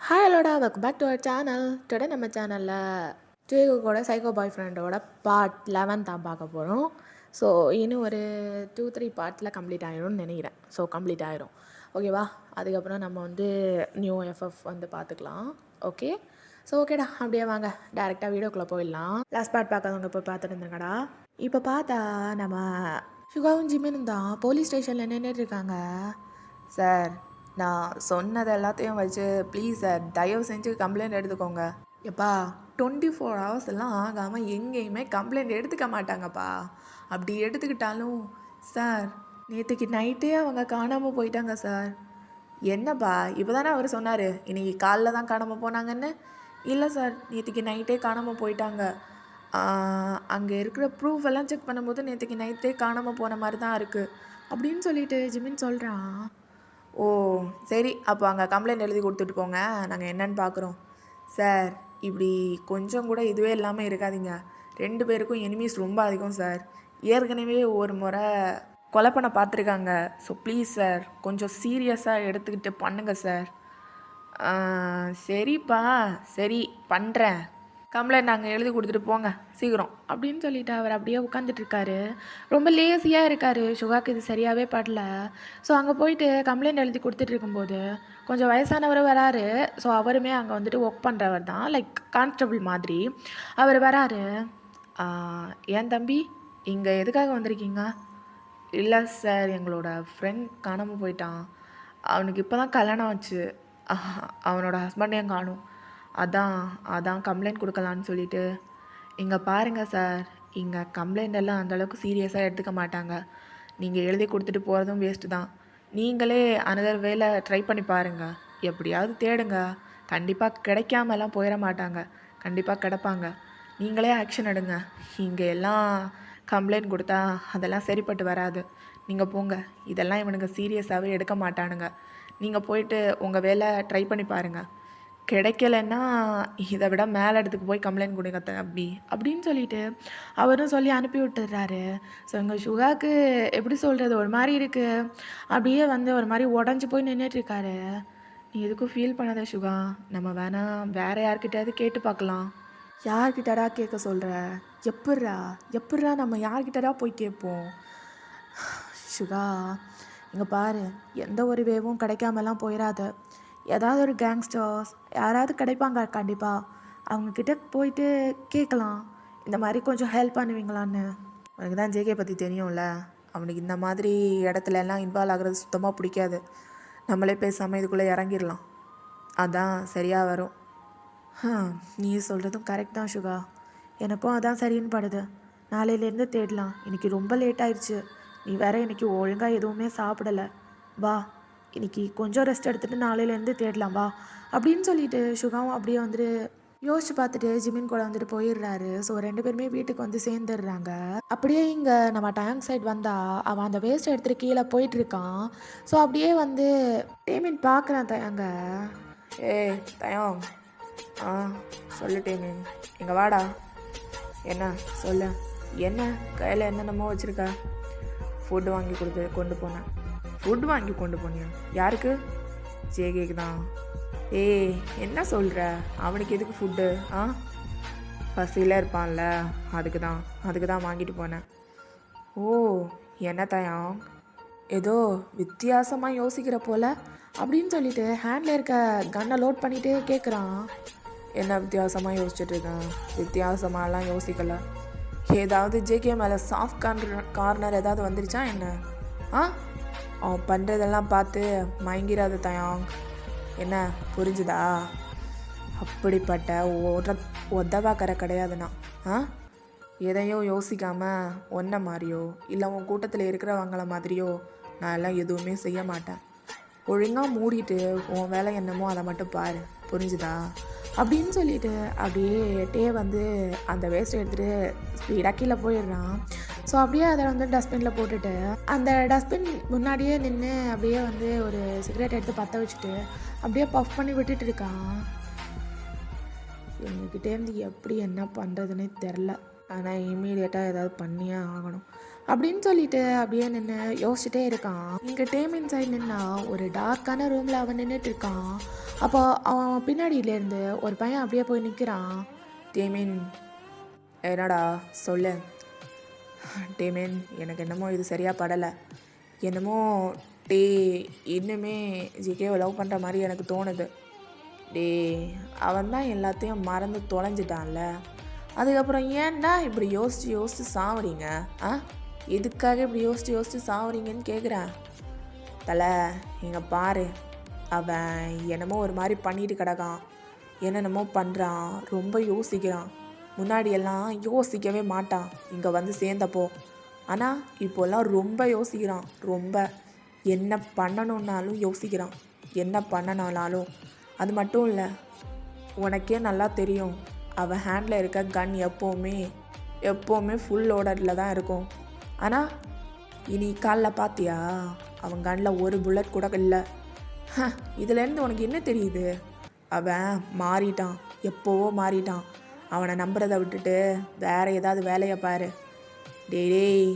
Hi ஹலோடா welcome back to our channel. Today நம்ம சேனலில் ஜேகோட சைக்கோ பாய் ஃப்ரெண்டோட பார்ட் 11 தான் பார்க்க போகிறோம். ஸோ இன்னும் ஒரு 2-3 பார்ட்டில் கம்ப்ளீட் ஆகிடும்னு நினைக்கிறேன். ஸோ கம்ப்ளீட் ஆகிடும், ஓகேவா? அதுக்கப்புறம் நம்ம வந்து நியூ எஃப்எஃப் வந்து பார்த்துக்கலாம். ஓகே, ஸோ ஓகேடா, அப்படியே வாங்க டேரெக்டாக வீடியோக்குள்ளே போயிடலாம். லாஸ்ட் பார்ட் பார்க்காதவங்க போய் பார்த்துட்டு இருந்துங்கடா. இப்போ பார்த்தா நம்ம சுகாவும் ஜிமினும் தான் போலீஸ் ஸ்டேஷனில் நின்றுட்டு இருக்காங்க. சார், நான் சொன்னது எல்லாத்தையும் வச்சு ப்ளீஸ் சார், தயவு செஞ்சு கம்ப்ளைண்ட் எடுத்துக்கோங்க. எப்பா, 24 hours எல்லாம் ஆகாமல் எங்கேயுமே கம்ப்ளைண்ட் எடுத்துக்க மாட்டாங்கப்பா. அப்படி எடுத்துக்கிட்டாலும் சார், நேற்றுக்கு நைட்டே அவங்க காணாமல் போயிட்டாங்க சார். என்னப்பா, இப்போ தானே அவர் சொன்னார் இன்றைக்கி காலைல தான் காணாமல் போனாங்கன்னு. இல்லை சார், நேற்றுக்கு நைட்டே காணாமல் போயிட்டாங்க. அங்கே இருக்கிற ப்ரூஃப் எல்லாம் செக் பண்ணும்போது நேற்றுக்கு நைட்டே காணாமல் போன மாதிரி தான் இருக்குது அப்படின்னு சொல்லிட்டு ஜிமின் சொல்கிறான். ஓ சரி, அப்போ அங்கே கம்ப்ளைண்ட் எழுதி கொடுத்துட்டு போங்க, நாங்கள் என்னன்னு பார்க்குறோம். சார், இப்படி கொஞ்சம் கூட இதுவே இல்லாமல் இருக்காதீங்க. 2 பேருக்கும் எனிமீஸ் ரொம்ப அதிகம் சார். ஏற்கனவே ஒரு முறை கொலை பண்ண பார்த்துருக்காங்க. ஸோ ப்ளீஸ் சார், கொஞ்சம் சீரியஸாக எடுத்துக்கிட்டு பண்ணுங்கள் சார். சரிப்பா, சரி பண்ணுறேன். கம்ப்ளைண்ட் நாங்கள் எழுதி கொடுத்துட்டு போங்க சீக்கிரம் அப்படின்னு சொல்லிட்டு அவர் அப்படியே உட்காந்துட்ருக்காரு. ரொம்ப லேசியாக இருக்கார். சுகாக்கு இது சரியாகவே படல. ஸோ அங்கே போயிட்டு கம்ப்ளைண்ட் எழுதி கொடுத்துட்டு இருக்கும்போது கொஞ்சம் வயசானவர் வராரு. ஸோ அவருமே அங்கே வந்துட்டு ஒர்க் பண்ணுறவர் தான், லைக் கான்ஸ்டபிள் மாதிரி. அவர் வராரு. ஏன் தம்பி, இங்கே எதுக்காக வந்திருக்கீங்க? இல்லை சார், எங்களோட ஃப்ரெண்ட் காணாமல் போயிட்டான். அவனுக்கு இப்போ தான் கல்யாணம் ஆச்சு. அவனோட ஹஸ்பண்டையும் காணும். அதான் கம்ப்ளைண்ட் கொடுக்கலான்னு சொல்லிட்டு. இங்கே பாருங்கள் சார், இங்கே கம்ப்ளைண்ட் எல்லாம் அந்தளவுக்கு சீரியஸாக எடுத்துக்க மாட்டாங்க. நீங்கள் எழுதி கொடுத்துட்டு போகிறதும் வேஸ்ட்டு தான். நீங்களே அனதர் வேலை ட்ரை பண்ணி பாருங்கள், எப்படியாவது தேடுங்க. கண்டிப்பாக கிடைக்காமலாம் போயிட மாட்டாங்க, கண்டிப்பாக கிடைப்பாங்க. நீங்களே ஆக்ஷன் எடுங்க. இங்கே எல்லாம் கம்ப்ளைண்ட் கொடுத்தா அதெல்லாம் சரிப்பட்டு வராது. நீங்கள் போங்க, இதெல்லாம் இவனுங்க சீரியஸாகவே எடுக்க மாட்டானுங்க. நீங்கள் போயிட்டு உங்கள் வேலை ட்ரை பண்ணி பாருங்கள். கிடைக்கலன்னா இதை விட மேலே இடத்துக்கு போய் கம்ப்ளைண்ட் கொடுங்க அப்படின்னு சொல்லிட்டு அவரும் சொல்லி அனுப்பி விட்டுறாரு. ஸோ எங்கள் சுகாவுக்கு எப்படி சொல்கிறது, ஒரு மாதிரி இருக்குது. அப்படியே வந்து ஒரு மாதிரி உடஞ்சி போய் நின்றுட்டுருக்காரு. நீ எதுக்கும் ஃபீல் பண்ணாத சுகா, நம்ம வேறு யார்கிட்டயாவது கேட்டு பார்க்கலாம். யார்கிட்டடா கேட்க சொல்கிற? எப்பட்றா நம்ம யார்கிட்டடா போய் கேட்போம்? சுகா, இங்கே பாரு, எந்த ஒரு வேவும் கிடைக்காமலாம் போயிடாத. ஏதாவது ஒரு கேங்ஸ்டர்ஸ் யாராவது கிடைப்பாங்க கண்டிப்பாக. அவங்கக்கிட்ட போயிட்டு கேட்கலாம், இந்த மாதிரி கொஞ்சம் ஹெல்ப் பண்ணுவீங்களான்னு. உனக்கு தான் ஜேகே பற்றி தெரியும்ல, அவனுக்கு இந்த மாதிரி இடத்துல எல்லாம் இன்வால்வ் ஆகிறது சுத்தமாக பிடிக்காது. நம்மளே பேசாமல் இதுக்குள்ளே இறங்கிடலாம், அதான் சரியாக வரும். நீ சொல்கிறதும் கரெக்ட் தான் சுகா, எனக்கும் அதான் சரின்னு படுது. நாளையிலேருந்து தேடலாம். இன்றைக்கி ரொம்ப லேட் ஆயிடுச்சு. நீ வேற இன்றைக்கி ஒழுங்காக எதுவுமே சாப்பிடலை. வா, இன்றைக்கி கொஞ்சம் ரெஸ்ட் எடுத்துகிட்டு நாளையிலேருந்து தேடலாம் வா அப்படின்னு சொல்லிட்டு சுகாவும் அப்படியே வந்துட்டு யோசிச்சு பார்த்துட்டு ஜிமின் கூட வந்துட்டு போயிடுறாரு. ஸோ 2 பேருமே வீட்டுக்கு வந்து சேர்ந்துடுறாங்க. அப்படியே இங்கே நம்ம டேங்க் சைட் வந்தால் அவன் அந்த வேஸ்ட் எடுத்துகிட்டு கீழே போயிட்டுருக்கான். ஸோ அப்படியே வந்து டேமின் பார்க்குறான் தயங்க. தயம், சொல்லு டேமின், இங்கே வாடா. என்ன சொல்லு, என்ன கையில் என்னென்னமோ வச்சுருக்க? ஃபுட்டு வாங்கி கொண்டு போனேன். ஃபுட் வாங்கி கொண்டு போனியா? யாருக்கு? ஜேகேக்கு தான். என்ன சொல்கிற? அவனுக்கு எதுக்கு ஃபுட்டு? பசியில் இருப்பான்ல, அதுக்கு தான் வாங்கிட்டு போனேன். ஓ, என்ன தயம், ஏதோ வித்தியாசமாக யோசிக்கிற போல் அப்படின்னு சொல்லிட்டு ஹேண்டில் இருக்க கன்னை லோட் பண்ணிகிட்டே கேட்குறான். என்ன வித்தியாசமாக யோசிச்சுட்ருக்கேன்? வித்தியாசமாகலாம் யோசிக்கலை. ஏதாவது ஜேகே மேலே சாஃப்ட் கார்னர் ஏதாவது வந்துருச்சா என்ன? அவன் பண்ணுறதெல்லாம் பார்த்து மயங்கிராத தயம், என்ன புரிஞ்சுதா? அப்படிப்பட்ட உதவாக்கரை கிடையாதுண்ணா. எதையும் யோசிக்காமல் ஒன்றை மாதிரியோ இல்லை உன் கூட்டத்தில் இருக்கிறவங்கள மாதிரியோ நான் எல்லாம் எதுவுமே செய்ய மாட்டேன். ஒழுங்காக மூடிட்டு உன் வேலை என்னமோ அதை மட்டும் பாரு, புரிஞ்சுதா? அப்படின்னு சொல்லிட்டு அப்படியே வந்து அந்த வேஸ்ட்டை எடுத்துகிட்டு ஸ்பீடாக கீழே போயிடுறான். ஸோ அப்படியே அதை வந்து டஸ்ட்பினில் போட்டுட்டு அந்த டஸ்ட்பின் முன்னாடியே நின்று அப்படியே வந்து ஒரு சிகரெட் எடுத்து பற்ற வச்சுட்டு அப்படியே பஃப் பண்ணி விட்டுட்டு இருக்கான். எங்ககிட்டேருந்து எப்படி என்ன பண்ணுறதுன்னே தெரில, ஆனால் இம்மீடியட்டாக ஏதாவது பண்ணியே ஆகணும் அப்படின்னு சொல்லிட்டு அப்படியே நின்று யோசிச்சுட்டே இருக்கான். இங்கே டேமின் சைடு நின்னா ஒரு டார்க்கான ரூமில் அவன் நின்றுட்டு இருக்கான். அப்போ அவன் பின்னாடியிலேருந்து ஒரு பையன் அப்படியே போய் நிற்கிறான். டேமின், என்னடா சொல்லு. டேமின், எனக்கு என்னமோ இது சரியாக படலை. என்னமோ டே இன்னுமே ஜிகேவை லவ் பண்ணுற மாதிரி எனக்கு தோணுது. டே அவன் தான் எல்லாத்தையும் மறந்து தொலைஞ்சிட்டான்ல, அதுக்கப்புறம் ஏன்டா இப்படி யோசித்து யோசித்து சாவுறீங்க? எதுக்காக இப்படி யோசித்து யோசித்து சாவுறீங்கன்னு கேட்குறேன். தலை, இங்கே பாரு, அவன் என்னமோ ஒரு மாதிரி பண்ணிட்டு கிடக்கான், என்னென்னமோ பண்ணுறான், ரொம்ப யோசிக்கிறான். முன்னாடியெல்லாம் யோசிக்கவே மாட்டான் இங்கே வந்து சேர்ந்தப்போ, ஆனால் இப்போல்லாம் ரொம்ப யோசிக்கிறான். ரொம்ப என்ன பண்ணணுன்னாலும் யோசிக்கிறான், என்ன பண்ணனாலும். அது மட்டும் இல்லை, உனக்கே நல்லா தெரியும், அவன் ஹேண்டில் இருக்க கன் எப்போவுமே ஃபுல் லோடரில் தான் இருக்கும். ஆனால் இனி காலில் பார்த்தியா, அவன் கன்னில் ஒரு புல்லட் கூட இல்லை. இதுலேருந்து உனக்கு என்ன தெரியுது? அவன் மாறிட்டான், எப்போவோ மாறிட்டான். அவனை நம்புறதை விட்டுட்டு வேறு ஏதாவது வேலையை பாரு. டேய்,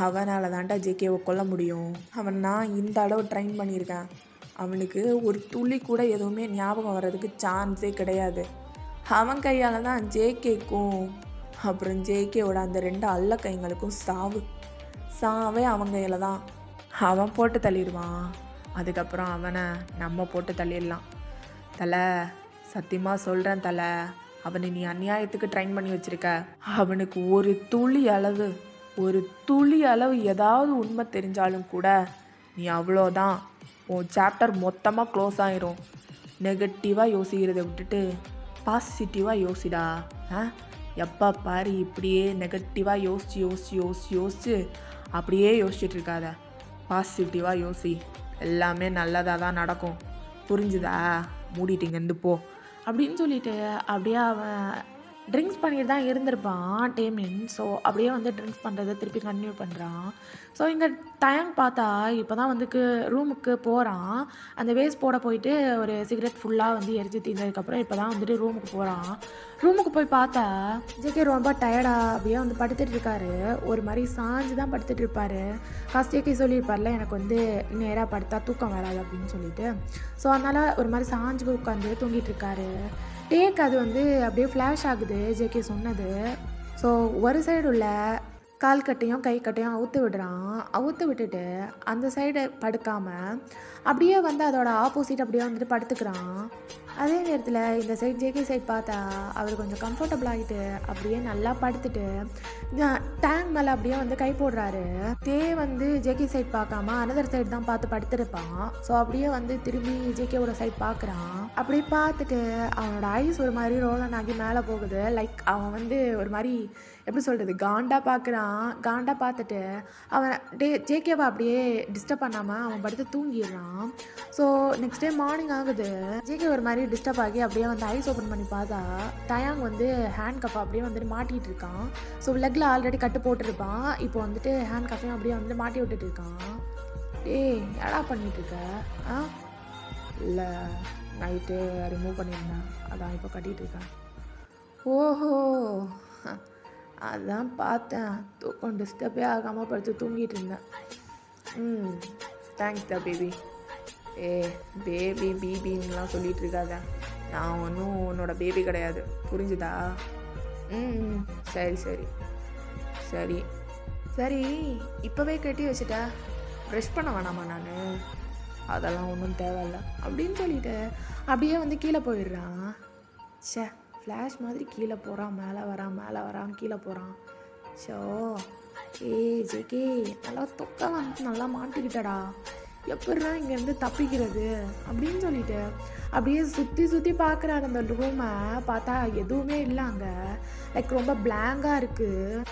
அவனால் தான்டா ஜேகேவை கொல்ல முடியும். அவன் நான் இந்த அளவு ட்ரைன் பண்ணியிருக்கேன். அவனுக்கு ஒரு துளி கூட எதுவுமே ஞாபகம் வர்றதுக்கு சான்ஸே கிடையாது. அவன் கையால் தான் ஜேகேக்கும் அப்புறம் ஜேகேவோட அந்த 2 அல்ல கைங்களுக்கும் சாவே அவன் கையில் தான். அவன் போட்டு தள்ளிடுவான், அதுக்கப்புறம் அவனை நம்ம போட்டு தள்ளிடலாம். தலை, சத்தியமாக சொல்கிறேன் தலை, அவனை நீ அநியாயத்துக்கு ட்ரைன் பண்ணி வச்சுருக்க. அவனுக்கு ஒரு துளி அளவு ஏதாவது உண்மை தெரிஞ்சாலும் கூட நீ அவ்வளோதான், உன் சாப்டர் மொத்தமாக க்ளோஸ் ஆயிரும். நெகட்டிவாக யோசிக்கிறதை விட்டுட்டு பாசிட்டிவாக யோசிடா. எப்போ பாரு இப்படியே நெகட்டிவாக யோசிச்சு அப்படியே யோசிச்சுட்டு இருக்காத. பாசிட்டிவாக யோசி, எல்லாமே நல்லதாக தான் நடக்கும். புரிஞ்சுதா? மூடிட்டிங்கன்னு போ அப்படின்னு சொல்லிட்டு அப்படியே அவன் ட்ரிங்க்ஸ் பண்ணிட்டு தான் இருந்திருப்பான் டேமின். ஸோ அப்படியே வந்து ட்ரிங்க்ஸ் பண்ணுறதை திருப்பி கன்டினியூ பண்ணுறான். ஸோ இங்கே டைம் பார்த்தா இப்போ தான் வந்து ரூமுக்கு போகிறான். அந்த வேஸ்ட் போட போயிட்டு ஒரு சிகரெட் ஃபுல்லாக வந்து எரிஞ்சு தீர்ந்ததுக்கப்புறம் இப்போ தான் வந்துட்டு ரூமுக்கு போகிறான். ரூமுக்கு போய் பார்த்தா ஜேகே ரொம்ப டயர்டாக அப்படியே வந்து படுத்துட்டு இருக்காரு. ஒரு மாதிரி சாஞ்சு தான் படுத்துட்டு இருப்பார். ஃபஸ்ட் ஜேகே சொல்லியிருப்பார்ல, எனக்கு வந்து நேராக படுத்தா தூக்கம் வராது அப்படின்னு சொல்லிட்டு. ஸோ அதனால் ஒரு மாதிரி சாஞ்சு உட்காந்து தூங்கிட்டு இருக்காரு. டேக் அது வந்து அப்படியே ஃப்ளாஷ் ஆகுது ஜேகே சொன்னது. ஸோ ஒரு சைடு உள்ள கால் கட்டையும் கை கட்டையும் அவுத்து விடுறான். அவுத்து விட்டுட்டு அந்த சைடு படுக்காமல் அப்படியே வந்து அதோட ஆப்போசிட் அப்படியே வந்துட்டு படுத்துக்கிறான். அதே நேரத்தில் இந்த சைட் ஜேகே சைட் பார்த்தா அவர் கொஞ்சம் கம்ஃபர்டபுள் ஆகிட்டு அப்படியே நல்லா படுத்துட்டு டேங்க் மேலே அப்படியே வந்து கை போடுறாரு. தே வந்து ஜேகே சைட் பார்க்காம அனதர் சைட் தான் பார்த்து படுத்துருப்பான். ஸோ அப்படியே வந்து திரும்பி ஜேகேவோட சைட் பார்க்குறான். அப்படி பார்த்துட்டு அவனோட ஐஸ் ஒரு மாதிரி ரோலன் ஆகி மேலே போகுது. லைக் அவன் வந்து ஒரு மாதிரி எப்படி சொல்கிறது, காண்டாக பார்க்குறான். காண்டாக பார்த்துட்டு அவன் ஜேகேவை அப்படியே டிஸ்டர்ப் பண்ணாமல் அவன் படுத்து தூங்கிடுறான். ஸோ நெக்ஸ்ட் டே மார்னிங் ஆகுது. ஜேகே ஒரு மாதிரி டிஸ்டர்ப் ஆகி அப்படியே வந்து ஐஸ் ஓப்பன் பண்ணி பார்த்தா டயாங் வந்து ஹேண்ட் கப்பை அப்படியே வந்துட்டு மாட்டிகிட்டு இருக்கான். ஸோ லெக்கில் ஆல்ரெடி கட்டு போட்டுருப்பான். இப்போ வந்துட்டு ஹேண்ட் கப்பையும் அப்படியே வந்துட்டு மாட்டி விட்டுட்டு இருக்கான். ஏய், என்னடா பண்ணிகிட்ருக்க? இல்லை, நைட்டு ரிமூவ் பண்ணியிருந்தேன், அதான் இப்போ கட்டிகிட்டு இருக்கேன். ஓஹோ, அதான் பார்த்தேன், தூக்கம் டிஸ்டர்பே ஆகாமல் படுத்து தூங்கிட்டு இருந்தேன். Thanks the baby. பேபி பீபின்லாம் சொல்லிகிட்டு இருக்காத, நான் ஒன்றும் உன்னோட பேபி கிடையாது, புரிஞ்சுதா? சரி சரி சரி சரி, இப்போவே கட்டி வச்சுட்டா ப்ரெஷ் பண்ண வேணாமா? நான் அதெல்லாம் ஒன்றும் தேவையில்ல அப்படின்னு சொல்லிட்டு அப்படியே வந்து கீழே போயிடுறான். சே, ஃப்ளாஷ் மாதிரி கீழே போகிறான், மேலே வரான் கீழே போகிறான். ஷோ, ஜேகே நல்லா தொக்க வந்து நல்லா மாட்டிக்கிட்டடா, எப்படிடா இங்கேருந்து தப்பிக்கிறது அப்படின்னு சொல்லிட்டு அப்படியே சுற்றி பார்க்குறாரு அந்த ரூமை. பார்த்தா எதுவுமே இல்லை அங்கே. லைக் ரொம்ப பிளாங்காக இருக்குது.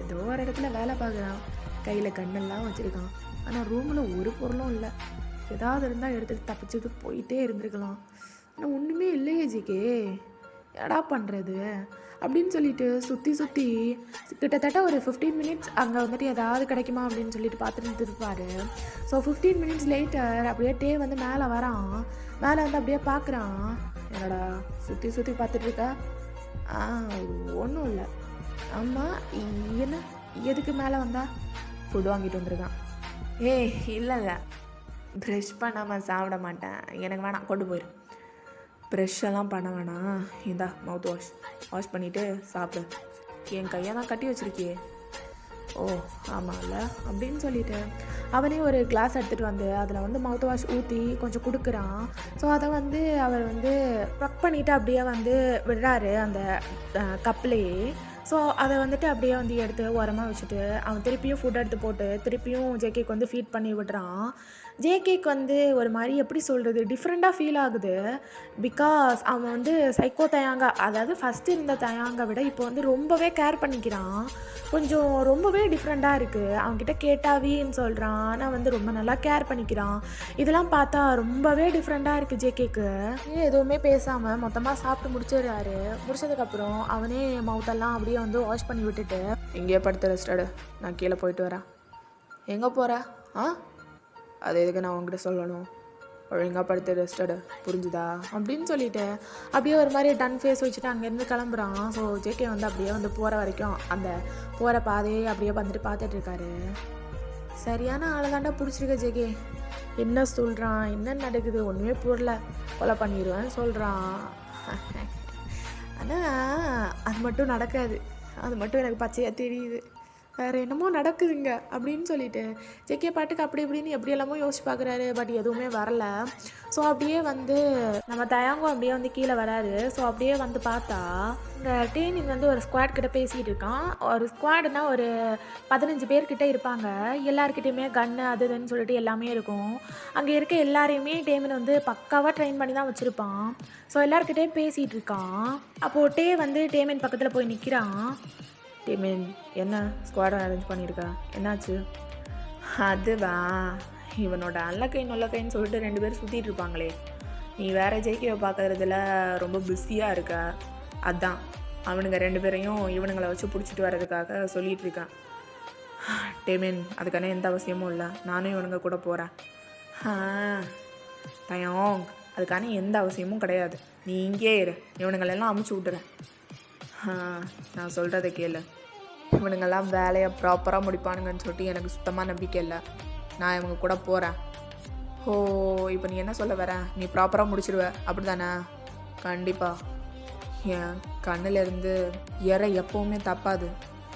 ஏதோ ஒரு இடத்துல வேலை பார்க்குறான், கையில் கண்ணெல்லாம் வச்சுருக்கான். ஆனால் ரூமில் ஒரு பொருளும் இல்லை. ஏதாவது இருந்தால் எடுத்துகிட்டு தப்பிச்சது போயிட்டே இருந்திருக்கலாம். ஆனால் ஒன்றுமே இல்லையே ஜிகே, என்னடா பண்ணுறது அப்படின்னு சொல்லிட்டு சுற்றி கிட்டத்தட்ட ஒரு 15 மினிட்ஸ் அங்கே வந்துட்டு ஏதாவது கிடைக்குமா அப்படின்னு சொல்லிட்டு பார்த்துட்டு இருப்பார். ஸோ 15 மினிட்ஸ் லேட்டர் அப்படியே டே வந்து மேலே வரான். மேலே வந்து அப்படியே பார்க்குறான். என்னடா சுற்றி பார்த்துட்டு இருக்க? ஒன்றும் இல்லை. ஆமாம், என்ன எதுக்கு மேலே வந்தா? ஃபுட் வாங்கிட்டு வந்துருக்கான். இல்லை ப்ரஷ் பண்ணாமல் சாப்பிட மாட்டேன், எனக்கு வேணாம், கொண்டு போயிரு. ப்ரெஷ்ஷெல்லாம் பண்ண வேணாம், இந்தா மவுத் வாஷ் பண்ணிவிட்டு சாப்பிடு. என் கையை தான் கட்டி வச்சுருக்கியே. ஓ ஆமாம்ல அப்படின்னு சொல்லிட்டு அவனே ஒரு கிளாஸ் எடுத்துகிட்டு வந்து அதில் வந்து மவுத் வாஷ் ஊற்றி கொஞ்சம் கொடுக்குறான். ஸோ அதை வந்து அவர் வந்து ப்ரக் பண்ணிவிட்டு அப்படியே வந்து விடுறாரு அந்த கப்லேயே. ஸோ அதை வந்துட்டு அப்படியே வந்து எடுத்து ஓரமாக வச்சுட்டு அவன் திருப்பியும் ஃபுட் எடுத்து போட்டு திருப்பியும் ஜேகேக்கு வந்து ஃபீட் பண்ணி விடுறான். ஜேகேக்கு வந்து ஒரு மாதிரி எப்படி சொல்கிறது, டிஃப்ரெண்ட்டாக ஃபீல் ஆகுது. பிகாஸ் அவன் வந்து சைக்கோ தயாங்கா, அதாவது ஃபஸ்ட்டு இருந்த தயாங்கை விட இப்போ வந்து ரொம்பவே கேர் பண்ணிக்கிறான். கொஞ்சம் ரொம்பவே டிஃப்ரெண்ட்டாக இருக்குது. அவன்கிட்ட கேட்டாவின்னு சொல்கிறான், ஆனால் வந்து ரொம்ப நல்லா கேர் பண்ணிக்கிறான். இதெல்லாம் பார்த்தா ரொம்பவே டிஃப்ரெண்ட்டாக இருக்குது ஜேகேக்கு. எதுவுமே பேசாமல் மொத்தமாக சாப்பிட்டு முடிச்சிடுறாரு. முடிச்சதுக்கப்புறம் அவனே மவுத்தெல்லாம் அப்படியே வந்து வாஷ் பண்ணி விட்டுட்டு, எங்கேயோ படுத்து ரெஸ்டடு, நான் கீழே போயிட்டு வரேன். எங்கே போகிற? அது எதுக்கு நான் உங்ககிட்ட சொல்லணும்? ஒழுங்காக படுத்து ரெஸ்டடு, புரிஞ்சுதா அப்படின்னு சொல்லிட்டு அப்படியே ஒரு மாதிரி டன் ஃபேஸ் வச்சுட்டு அங்கேருந்து கிளம்புறான். ஸோ ஜேகே வந்து அப்படியே வந்து போகிற வரைக்கும் அந்த போகிற பாதையே அப்படியே வந்துட்டு பார்த்துட்ருக்காரு. சரியான ஆளை தாண்டா பிடிச்சிருக்க ஜேகே. என்ன சொல்கிறான், என்ன நடக்குது ஒன்றுமே புரியல, கொலை பண்ணிடுவேன்னு சொல்கிறான். ஆனால் அது மட்டும் நடக்காது, அது மட்டும் எனக்கு பச்சையாக தெரியுது. வேறு என்னமோ நடக்குதுங்க அப்படின்னு சொல்லிட்டு ஜேகே பாட்டுக்கு அப்படி இப்படின்னு எப்படி எல்லாமோ யோசிச்சு பார்க்குறாரு. பட் எதுவுமே வரல. ஸோ அப்படியே வந்து நம்ம தயாங்கும் அப்படியே வந்து கீழே வராரு. ஸோ அப்படியே வந்து பார்த்தா இந்த டேனிங் வந்து ஒரு ஸ்குவாட் கிட்ட பேசிகிட்டு இருக்கான். ஒரு ஸ்குவாடுனா ஒரு 15 பேர்கிட்ட இருப்பாங்க. எல்லாருக்கிட்டையுமே கன்னு அது இதுன்னு சொல்லிட்டு எல்லாமே இருக்கும். அங்கே இருக்க எல்லாரையுமே டேமின் வந்து பக்காவாக ட்ரெயின் பண்ணி தான் வச்சுருப்பான். ஸோ எல்லாருக்கிட்டையும் பேசிகிட்டு இருக்கான். அப்போது வந்து டேமின் பக்கத்தில் போய் நிற்கிறான். டேமின், என்ன ஸ்குவாடை அரேஞ்ச் பண்ணியிருக்கா, என்னாச்சு? அதுவா, இவனோட அல்லக்கை நொல்லக்கைன்னு சொல்லிட்டு 2 பேர் சுற்றிட்டு இருப்பாங்களே, நீ வேறு ஜேகேவை பார்க்கறதுல ரொம்ப பிஸியாக இருக்க, அதான் அவனுங்க 2 பேரையும் இவனுங்களை வச்சு பிடிச்சிட்டு வர்றதுக்காக சொல்லிகிட்டு இருக்கேன். டேமின், அதுக்கான எந்த அவசியமும் இல்லை, நானும் இவனுங்க கூட போகிறேன். தயோங், அதுக்கான எந்த அவசியமும் கிடையாது, நீ இங்கே இரு, இவனுங்களெல்லாம் அமுச்சு விட்டுறேன். நான் சொல்கிறத கேளு, இவனுங்கெல்லாம் வேலையை ப்ராப்பராக முடிப்பானுங்கன்னு சொல்லிட்டு எனக்கு சுத்தமாக நம்பிக்கை இல்லை. நான் இவங்க கூட போகிறேன். ஓ, இப்போ நீ என்ன சொல்ல வர? நீ ப்ராப்பராக முடிச்சிடுவ அப்படி தானே? கண்டிப்பாக. என் கண்ணிலேருந்து இறை எப்போவுமே தப்பாது,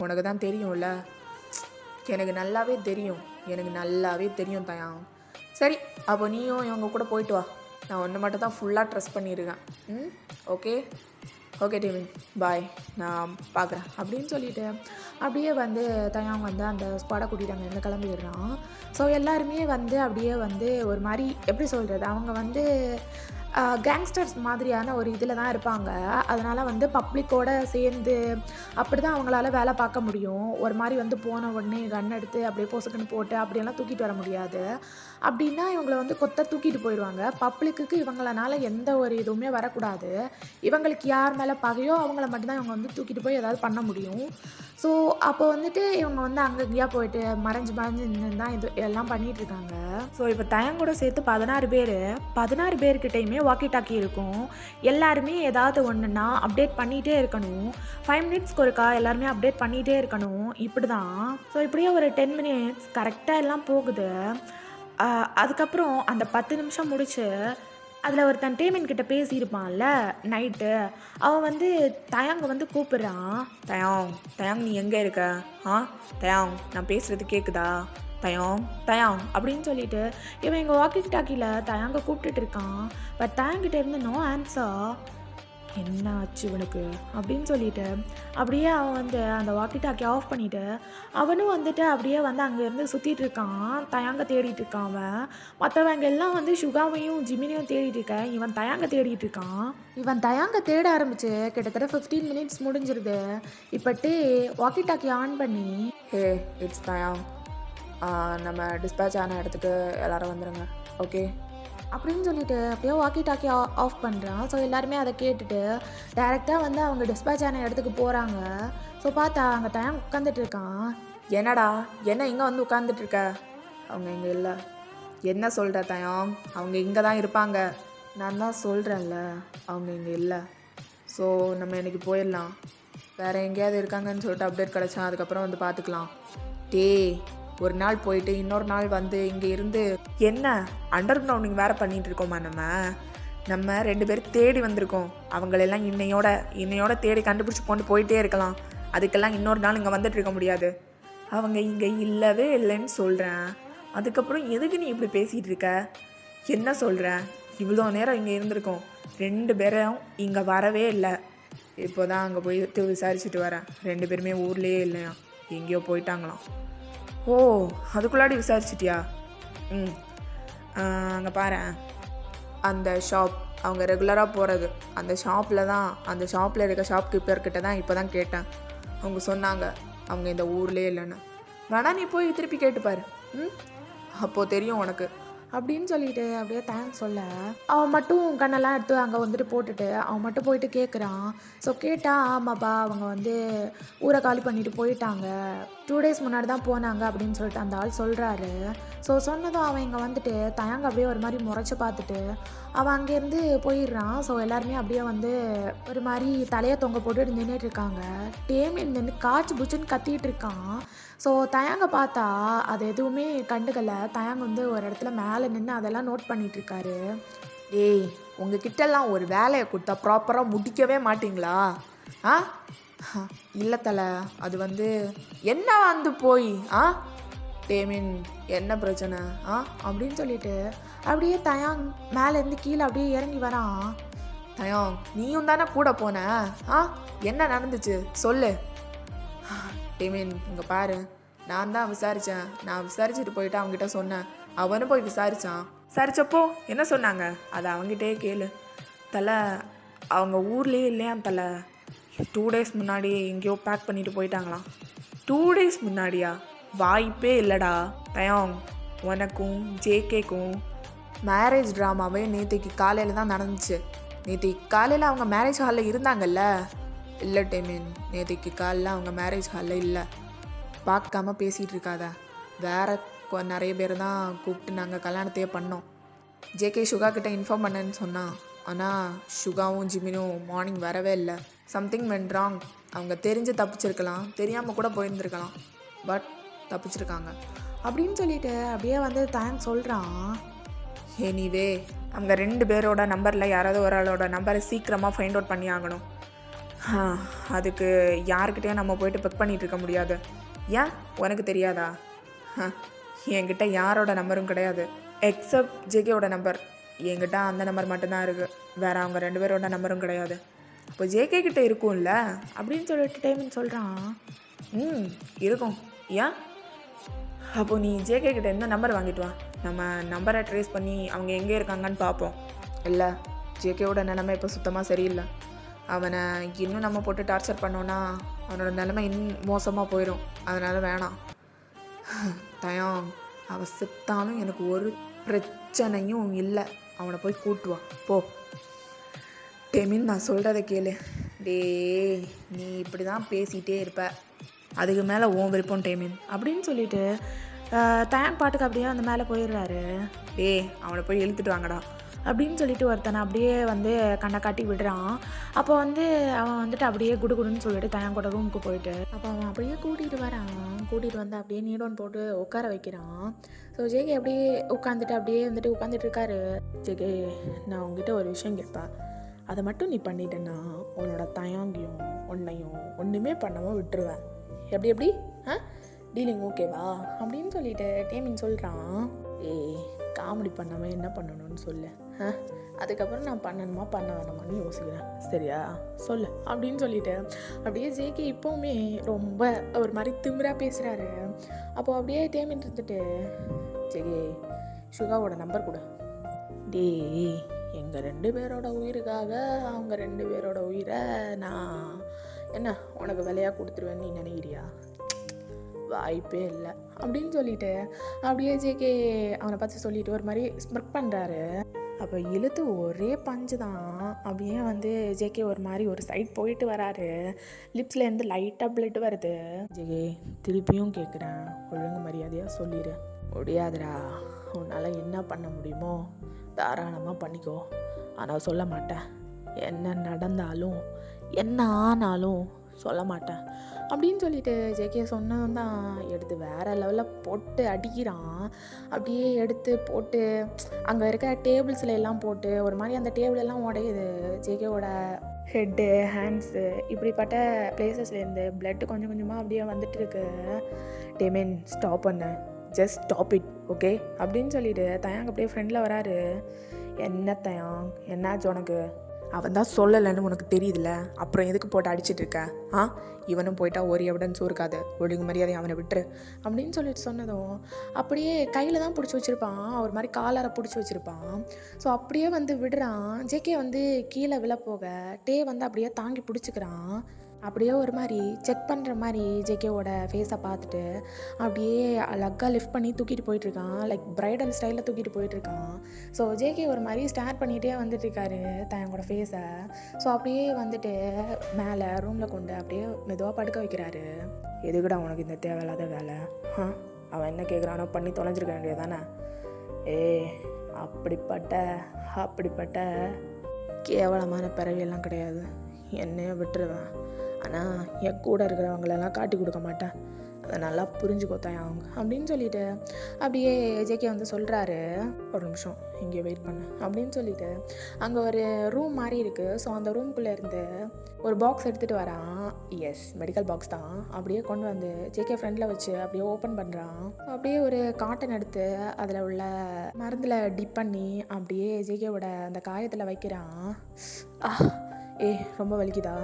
உனக்கு தான் தெரியும்ல. எனக்கு நல்லாவே தெரியும் தயான். சரி, அப்போ நீயும் இவங்க கூட போயிட்டு வா, நான் ஒன்று மட்டும் தான் ஃபுல்லாக ட்ரஸ்ட் பண்ணியிருக்கேன். ஓகே டேமின், பாய், நான் பார்க்குறேன் அப்படின்னு சொல்லிட்டு அப்படியே வந்து தயாங் வந்து அந்த ஸ்குவாடை கூட்டிகிட்டு அங்கேருந்து கிளம்பிடுறான். ஸோ எல்லாருமே வந்து அப்படியே வந்து ஒரு மாதிரி எப்படி சொல்கிறது, அவங்க வந்து கேங்ஸ்டர்ஸ் மாதிரியான ஒரு இதில் தான் இருப்பாங்க. அதனால் வந்து பப்ளிக்கோடு சேர்ந்து அப்படி தான் அவங்களால வேலை பார்க்க முடியும். ஒரு மாதிரி வந்து போன உடனே கன் எடுத்து அப்படியே பொசுக்குன்னு போட்டு அப்படியெல்லாம் தூக்கிட்டு வர முடியாது. அப்படின்னா இவங்களை வந்து தூக்கிட்டு போயிடுவாங்க. பப்ளிக்கு இவங்களனால எந்த ஒரு இதுவுமே வரக்கூடாது. இவங்களுக்கு யார் மேலே பகையோ அவங்கள மட்டும்தான் இவங்க வந்து தூக்கிட்டு போய் ஏதாவது பண்ண முடியும். ஸோ அப்போ வந்துட்டு இவங்க வந்து அங்கே இங்கேயா போயிட்டு மறைஞ்சு நின்று தான் இது எல்லாம் பண்ணிகிட்ருக்காங்க. ஸோ இப்போ தயங்கூட சேர்த்து 16 பேர்கிட்டையுமே வாக்கி டாக்கி இருக்கும். எல்லாருமே ஏதாவது ஒன்றுன்னா அப்டேட் பண்ணிகிட்டே இருக்கணும். 5 மினிட்ஸ்க்கு ஒருக்கா எல்லாருமே அப்டேட் பண்ணிகிட்டே இருக்கணும். இப்படி தான். ஸோ இப்படியே ஒரு 10 மினிட்ஸ் கரெக்டாக எல்லாம் போகுது. அதுக்கப்புறம் அந்த 10 நிமிஷம் முடிச்சு அதில் ஒருத்தன் டேமின் கிட்ட பேசியிருப்பான்ல நைட்டு, அவன் வந்து தயாங்க வந்து கூப்பிட்றான். தயாங் நீ எங்கே இருக்க? தயாங், நான் பேசுகிறது கேட்குதா? தயாங் அப்படின்னு சொல்லிட்டு இவன் எங்கள் வாக்கி டாக்கியில் தயாங்க கூப்பிட்டுட்டு இருக்கான். பட் தயாங்கிட்ட இருந்து நோ ஆன்சர். என்ன ஆச்சு இவனுக்கு அப்படின்னு சொல்லிட்டு அப்படியே அவன் வந்து அந்த வாக்கி டாக்கி ஆஃப் பண்ணிவிட்டு அவனும் வந்துட்டு அப்படியே வந்து அங்கேருந்து சுற்றிட்டு இருக்கான். தயாங்க தேடிட்டு இருக்கான். அவன் மற்றவங்க எல்லாம் வந்து சுகாவையும் ஜிமினியும் தேடிட்டு இருக்கேன், இவன் தயாங்க தேடிட்டு இருக்கான். இவன் தயாங்க தேட ஆரம்பிச்சு கிட்டத்தட்ட 15 மினிட்ஸ் முடிஞ்சிருது. இப்பட்டு வாக்கி டாக்கி ஆன் பண்ணி, ஹே இட்ஸ் தயாங், நம்ம டிஸ்பேச் ஆன இடத்துக்கு எல்லோரும் வந்துடுங்க, ஓகே அப்படின்னு சொல்லிட்டு அப்படியே வாக்கி டாக்கி ஆஃப் பண்ணுறான். ஸோ எல்லாருமே அதை கேட்டுட்டு டைரெக்டாக வந்து அவங்க டிஸ்பேச் ஆன இடத்துக்கு போகிறாங்க. ஸோ பார்த்தா அங்கே தயாங் உட்காந்துட்டு இருக்கான். என்னடா என்ன இங்கே வந்து உட்காந்துட்டு இருக்க? அவங்க இங்கே இல்லை. என்ன சொல்கிற தயாங்? அவங்க இங்கே தான் இருப்பாங்க. நான் தான் சொல்கிறேன்ல, அவங்க இங்கே இல்லை. ஸோ நம்ம இன்றைக்கி போயிடலாம். வேறு எங்கேயாவது இருக்காங்கன்னு சொல்லிட்டு அப்டேட் கிடச்சா அதுக்கப்புறம் வந்து பார்த்துக்கலாம். ஒரு நாள் போயிட்டு இன்னொரு நாள் வந்து இங்கே இருந்து என்ன அண்டர் கிரவுண்டிங் வேறு பண்ணிகிட்டு இருக்கோமா நம்ம 2 பேர் தேடி வந்திருக்கோம். அவங்களெல்லாம் இன்னையோட தேடி கண்டுபிடிச்சி கொண்டு போயிட்டே இருக்கலாம். அதுக்கெல்லாம் இன்னொரு நாள் இங்கே வந்துட்டு இருக்க முடியாது. அவங்க இங்கே இல்லவே இல்லைன்னு சொல்கிறேன். அதுக்கப்புறம் எதுக்கு நீ இப்படி பேசிகிட்டு இருக்க? என்ன சொல்கிற? இவ்வளோ நேரம் இங்கே இருந்திருக்கோம், 2 பேரும் இங்கே வரவே இல்லை. இப்போ தான் அங்கே போயிட்டு விசாரிச்சுட்டு வரேன். 2 பேருமே ஊர்லேயே இல்லையா, எங்கேயோ போயிட்டாங்களாம். ஓ, அதுக்குள்ளாடி விசாரிச்சிட்டியா? ம், அங்கே பாரு, அந்த ஷாப் அவங்க ரெகுலராக போகிறது அந்த ஷாப்பில் இருக்க ஷாப்கீப்பர்கிட்ட தான் இப்போ தான் கேட்டேன். அவங்க சொன்னாங்க அவங்க இந்த ஊர்லேயே இல்லைன்னு. வேணா நீ போய் திருப்பி கேட்டுப்பாரு. அப்போது தெரியும் உனக்கு அப்படின்னு சொல்லிட்டு அப்படியே தேங்க்ஸ் சொல்ல, அவன் மட்டும் கண்ணெல்லாம் எடுத்து அங்கே வந்துட்டு போட்டுட்டு அவன் மட்டும் போயிட்டு கேட்குறான். ஸோ கேட்டால் ஆமாப்பா அவங்க வந்து ஊரை காலி பண்ணிட்டு போயிட்டாங்க, 2 days முன்னாடி தான் போனாங்க அப்படின்னு சொல்லிட்டு அந்த ஆள் சொல்கிறாரு. ஸோ சொன்னதும் அவன் இங்கே வந்துட்டு தயங்க அப்படியே ஒரு மாதிரி முறைச்சி பார்த்துட்டு அவன் அங்கேருந்து போயிடுறான். ஸோ எல்லாருமே அப்படியே வந்து ஒரு மாதிரி தலையை தொங்க போட்டு நின்றுட்டு இருக்காங்க. டேமின் நின்று காய்ச்சி புச்சுன்னு கத்திட்டு இருக்கான். ஸோ தயங்க பார்த்தா அது எதுவுமே கண்டுக்கலை. தயங்க வந்து ஒரு இடத்துல மேலே நின்று அதெல்லாம் நோட் பண்ணிகிட்ருக்காரு. ஏய், உங்ககிட்டலாம் ஒரு வேலையை கொடுத்தா ப்ராப்பராக முடிக்கவே மாட்டிங்களா? இல்லை தலை, அது வந்து என்ன வந்து போய் டேமின் என்ன பிரச்சனை அப்படின்னு சொல்லிட்டு அப்படியே தயாங் மேலேருந்து கீழே அப்படியே இறங்கி வரான். தயாங், நீயும் தானே கூட போன? என்ன நடந்துச்சு சொல்லு. டேமின், இங்கே பாரு, நான் தான் விசாரித்தேன். நான் விசாரிச்சுட்டு போயிட்டு அவங்ககிட்ட சொன்னேன். அவனும் போய் விசாரித்தான். விசாரித்தப்போ என்ன சொன்னாங்க அதை அவங்ககிட்டே கேளு. தலை, அவங்க ஊர்லேயே இல்லையா தலை, 2 days முன்னாடி எங்கேயோ பேக் பண்ணிட்டு போயிட்டாங்களாம். 2 days முன்னாடியா? வாய்ப்பே இல்லைடா தயாங். உனக்கும் ஜேகேக்கும் மேரேஜ் ட்ராமாவே நேற்றுக்கு காலையில் தான் நடந்துச்சு. நேற்றுக்கு காலையில் அவங்க மேரேஜ் ஹாலில் இருந்தாங்கல்ல? இல்லை டேமின், நேற்றுக்கு காலையில் அவங்க மேரேஜ் ஹாலில் இல்லை. பார்க்காம பேசிகிட்டு இருக்காத. வேறு நிறைய பேர் தான் கூப்பிட்டு நாங்கள் கல்யாணத்தையே பண்ணோம். ஜேகே சுகா கிட்ட இன்ஃபார்ம் பண்ணேன்னு சொன்னான். ஆனால் சுகாவும் ஜிமினும் மார்னிங் வரவே இல்லை. Something went wrong. அவங்க தெரிஞ்சு தப்பிச்சிருக்கலாம், தெரியாமல் கூட போயிருந்துருக்கலாம். பட் தப்பிச்சிருக்காங்க அப்படின்னு சொல்லிட்டு அப்படியே வந்து தேங்க்ஸ் சொல்கிறான். எனிவே, அவங்க 2 பேரோட நம்பரில் யாராவது ஒரு ஆளோட நம்பரை சீக்கிரமாக ஃபைண்ட் அவுட் பண்ணி ஆகணும். அதுக்கு யாருக்கிட்டேயும் நம்ம போயிட்டு பிக் பண்ணிகிட்டு இருக்க முடியாது. ஏன் உனக்கு தெரியாதா? என்கிட்ட யாரோட நம்பரும் கிடையாது எக்ஸப்ட் ஜேகேவோட நம்பர். என்கிட்ட அந்த நம்பர் மட்டும்தான் இருக்குது. வேறு அவங்க 2 பேரோட நம்பரும் கிடையாது. இப்போ ஜேகே கிட்ட இருக்கும்ல அப்படின்னு சொல்லிட்டு டைமின் சொல்கிறான். இருக்கும். ஏன்? அப்போ நீ ஜேகே கிட்ட என்ன நம்பர் வாங்கிட்டு வா, நம்ம நம்பரை ட்ரேஸ் பண்ணி அவங்க எங்கே இருக்காங்கன்னு பார்ப்போம். இல்லை, ஜேகேவோட நிலைமை இப்போ சுத்தமாக சரியில்லை. அவனை இன்னும் நம்ம போட்டு டார்ச்சர் பண்ணோன்னா அவனோட நிலைமை இன்னும் மோசமாக போயிடும். அதனால் வேணாம் தயாங். அவன் செத்தாலும் எனக்கு ஒரு பிரச்சனையும் இல்லை. அவனை போய் கூட்டுவா போ. டேமின், நான் சொல்கிறத கேளு. நீ இப்படி தான் பேசிகிட்டே இருப்ப. அதுக்கு மேலே உன் விருப்பம் டேமின் அப்படின்னு சொல்லிட்டு தயாங் பாட்டுக்கு அப்படியே அந்த மேலே போயிடுறாரு. அவனை போய் இழுத்துட்டு வாங்கடா அப்படின்னு சொல்லிட்டு ஒருத்தனை அப்படியே வந்து கண்ணை காட்டி விடுறான். அப்போ வந்து அவன் வந்துட்டு அப்படியே குடுகுடுன்னு சொல்லிட்டு தயாங்கோட ரூமுக்கு போயிட்டு அப்போ அவன் அப்படியே கூட்டிகிட்டு வரான். கூட்டிகிட்டு வந்து அப்படியே நீடோன் போட்டு உட்கார வைக்கிறான். ஸோ ஜேகே அப்படியே உட்காந்துட்டு இருக்காரு. ஜேகே, நான் உங்ககிட்ட ஒரு விஷயம் கேட்பேன். அதை மட்டும் நீ பண்ணிட்டேன்னா உன்னோட தயாங்கியும் உன்னையும் ஒன்றுமே பண்ணாமல் விட்டுருவேன். எப்படி டீலிங் ஓகேவா? அப்படின்னு சொல்லிட்டு டேமின் சொல்கிறான். காமெடி பண்ணாமல் என்ன பண்ணணும்னு சொல்லு. அதுக்கப்புறம் நான் பண்ணணுமா பண்ண வேணாமான்னு யோசிக்கிறேன், சரியா? சொல்லு அப்படின்னு சொல்லிட்டு அப்படியே ஜேகே இப்போவுமே ரொம்ப ஒரு மாதிரி திமிரா பேசுகிறாரு. அப்போது அப்படியே டேமின் இருந்துட்டு, ஜேகே சுகாவோட நம்பர் கொடு. எங்கள் 2 பேரோட உயிருக்காக அவங்க 2 பேரோட உயிரை நான் என்ன உனக்கு விலையாக கொடுத்துருவேன்னு நீ நினைக்கிறியா? வாய்ப்பே இல்லை அப்படின்னு சொல்லிட்டு அப்படியே ஜேகே அவனை பார்த்து சொல்லிட்டு ஒரு மாதிரி ஸ்மிர்க் பண்ணுறாரு. அப்போ இழுத்து ஒரே பஞ்சு தான். அப்படியே வந்து ஜேகே ஒரு மாதிரி ஒரு சைட் போயிட்டு வராரு. லிப்ஸ்லேருந்து லைட்டாக பிளட் வருது. ஜேகே, திருப்பியும் கேட்குறேன், ஒழுங்கு மரியாதையாக சொல்லிடு. முடியாதுடா, உன்னால் என்ன பண்ண முடியுமோ தாராளமாக பண்ணிக்கோ. ஆனால் சொல்ல மாட்டேன். என்ன நடந்தாலும் என்ன ஆனாலும் சொல்ல மாட்டேன் அப்படின்னு சொல்லிட்டு ஜேகே சொன்னதும் தான் எடுத்து வேறு லெவலில் போட்டு அடிக்கிறான். அப்படியே எடுத்து போட்டு அங்கே இருக்கிற டேபிள்ஸில் எல்லாம் போட்டு ஒரு மாதிரி அந்த டேபிள் எல்லாம் உடையுது. ஜேகேவோட ஹெட்டு, ஹேண்ட்ஸு இப்படிப்பட்ட பிளேசஸ்லேருந்து பிளட்டு கொஞ்சம் கொஞ்சமாக அப்படியே வந்துட்டு இருக்கு. டேமேன் ஸ்டாப் பண்ணு, ஜஸ்ட் ஸ்டாப் இட், ஓகே அப்படின்னு சொல்லிட்டு தயாங் அப்படியே ஃப்ரெண்டில் வராரு. என்ன தயாங், என்னாச்சு உனக்கு? அவன் தான் சொல்லலைன்னு உனக்கு தெரியுதுல்ல, அப்புறம் எதுக்கு போட்டு அடிச்சிட்டு இருக்க? இவனும் போயிட்டா ஒரு எவிடன்ஸும் இருக்காது, ஒழுங்கு மரியாதை அவனை விட்டுரு அப்படின்னு சொல்லிட்டு சொன்னதும் அப்படியே கையில் தான் பிடிச்சி வச்சுருப்பான், ஒரு மாதிரி காலரை பிடிச்சி வச்சுருப்பான். ஸோ அப்படியே வந்து விடுறான். ஜேகே வந்து கீழே விழ போக டே வந்து அப்படியே தாங்கி பிடிச்சிக்கிறான். அப்படியே ஒரு மாதிரி செக் பண்ணுற மாதிரி ஜேகேவோட ஃபேஸை பார்த்துட்டு அப்படியே அழகாக லிஃப்ட் பண்ணி தூக்கிட்டு போயிட்டுருக்கான். லைக் பிரைடல் ஸ்டைலில் தூக்கிட்டு போயிட்டுருக்கான். ஸோ ஜேகே ஒரு மாதிரி ஸ்டார் பண்ணிகிட்டே வந்துட்டுருக்காரு தன்னோட ஃபேஸை. ஸோ அப்படியே வந்துட்டு மேலே ரூமில் கொண்டு அப்படியே மெதுவாக படுக்க வைக்கிறாரு. எதுக்குடா உனக்கு இந்த தேவையில்லாத வேலை? அவன் என்ன கேட்குறானோ பண்ணி தொலைஞ்சிருக்க வேண்டியதானே? அப்படிப்பட்ட கேவலமான பிறவியெல்லாம் கிடையாது, என்னையே விட்டுருவேன். ஆனால் என் கூட இருக்கிறவங்களெல்லாம் காட்டி கொடுக்க மாட்டேன், அதை நல்லா புரிஞ்சுக்கோ தயாங் அப்படின்னு சொல்லிட்டு அப்படியே ஜேகே வந்து சொல்கிறாரு. ஒரு நிமிஷம் இங்கே வெயிட் பண்ணு அப்படின்னு சொல்லிட்டு அங்கே ஒரு ரூம் மாதிரி இருக்குது. ஸோ அந்த ரூம்குள்ளே இருந்து ஒரு பாக்ஸ் எடுத்துகிட்டு வரான். எஸ், மெடிக்கல் பாக்ஸ் தான். அப்படியே கொண்டு வந்து ஜேகே ஃப்ரெண்டில் வச்சு அப்படியே ஓப்பன் பண்ணுறான். அப்படியே ஒரு காட்டன் எடுத்து அதில் உள்ள மருந்தில் டிப் பண்ணி அப்படியே ஜேகேவோட அந்த காயத்தில் வைக்கிறான். ரொம்ப வலிக்குதா?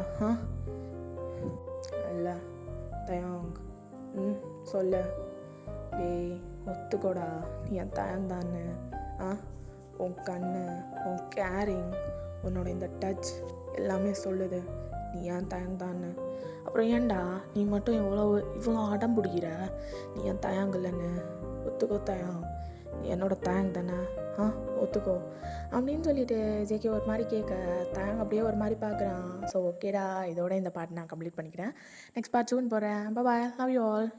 இல்லை தயாங், சொல்லு. ஒத்துக்கோடா, நீ என் தயாங் தானே. உன் கண்ணு, உன் கேரிங், உன்னோட இந்த டச் எல்லாமே சொல்லுது நீ ஏன் தயாங் தானே. அப்புறம் ஏன்டா நீ மட்டும் இவ்வளோ அடம் பிடிக்கிற? நீ என் தயாங் இல்லைன்னு ஒத்துக்கோ தயாங், நீ என்னோட தயாங் தானே. ஒத்துக்கோ அப்படின்னு சொல்லிட்டு ஜேகே ஒரு மாதிரி கேட்க தயாங் அப்படியே ஒரு மாதிரி பார்க்குறான். ஸோ ஓகேடா, இதோட இந்த பாட்டு நான் கம்ப்ளீட் பண்ணிக்கிறேன். நெக்ஸ்ட் பார்ட் சூன் போகிறேன். பாய், லவ் யூ ஆல்.